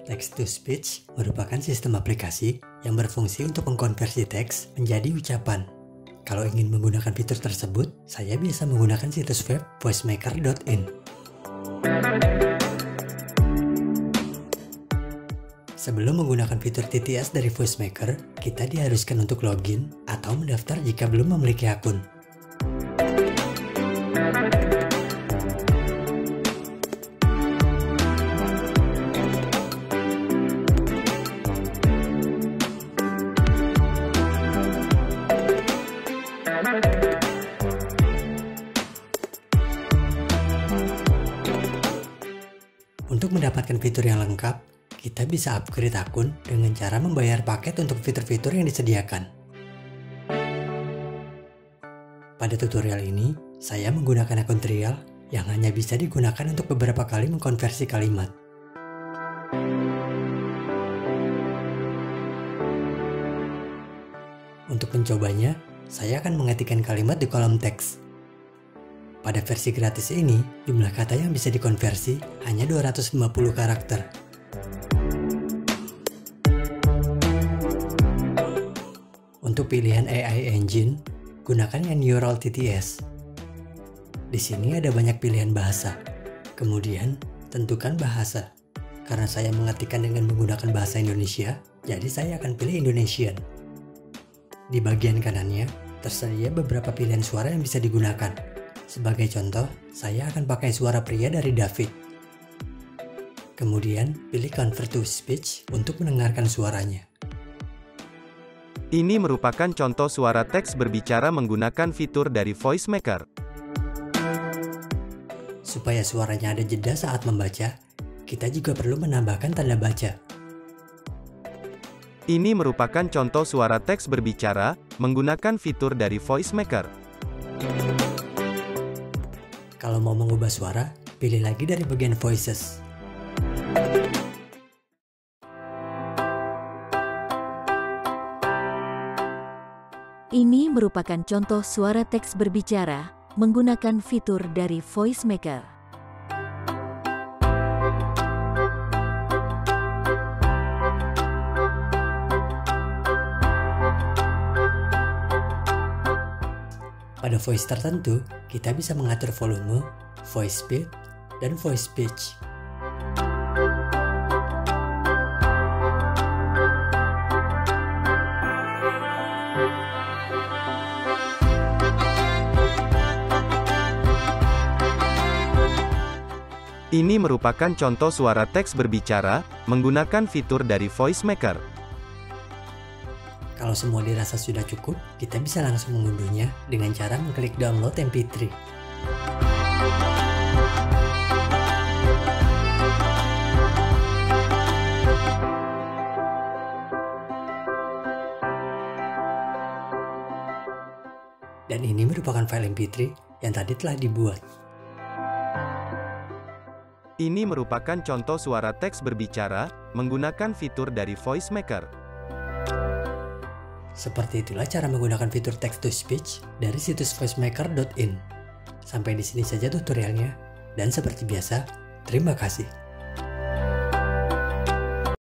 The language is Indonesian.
Text to Speech merupakan sistem aplikasi yang berfungsi untuk mengkonversi teks menjadi ucapan. Kalau ingin menggunakan fitur tersebut, saya biasa menggunakan situs web voicemaker.in. Sebelum menggunakan fitur TTS dari Voicemaker, kita diharuskan untuk login atau mendaftar jika belum memiliki akun. Untuk mendapatkan fitur yang lengkap, kita bisa upgrade akun dengan cara membayar paket untuk fitur-fitur yang disediakan. Pada tutorial ini, saya menggunakan akun trial yang hanya bisa digunakan untuk beberapa kali mengkonversi kalimat. Untuk mencobanya, saya akan mengetikkan kalimat di kolom teks. Pada versi gratis ini, jumlah kata yang bisa dikonversi hanya 250 karakter. Untuk pilihan AI Engine, gunakan yang Neural TTS. Di sini ada banyak pilihan bahasa. Kemudian, tentukan bahasa. Karena saya mengetikkan dengan menggunakan bahasa Indonesia, jadi saya akan pilih Indonesian. Di bagian kanannya, tersedia beberapa pilihan suara yang bisa digunakan. Sebagai contoh, saya akan pakai suara pria dari David. Kemudian, pilih Convert to Speech untuk mendengarkan suaranya. Ini merupakan contoh suara teks berbicara menggunakan fitur dari Voicemaker. Supaya suaranya ada jeda saat membaca, kita juga perlu menambahkan tanda baca. Ini merupakan contoh suara teks berbicara menggunakan fitur dari Voicemaker. Kalau mau mengubah suara, pilih lagi dari bagian Voices. Ini merupakan contoh suara teks berbicara menggunakan fitur dari Voicemaker. Pada voice tertentu, kita bisa mengatur volume, voice speed, dan voice pitch. Ini merupakan contoh suara teks berbicara menggunakan fitur dari Voicemaker. Kalau semua dirasa sudah cukup, kita bisa langsung mengunduhnya dengan cara mengklik download MP3. Dan ini merupakan file MP3 yang tadi telah dibuat. Ini merupakan contoh suara teks berbicara menggunakan fitur dari Voicemaker. Seperti itulah cara menggunakan fitur text to speech dari situs voicemaker.in. Sampai di sini saja tutorialnya, dan seperti biasa, terima kasih.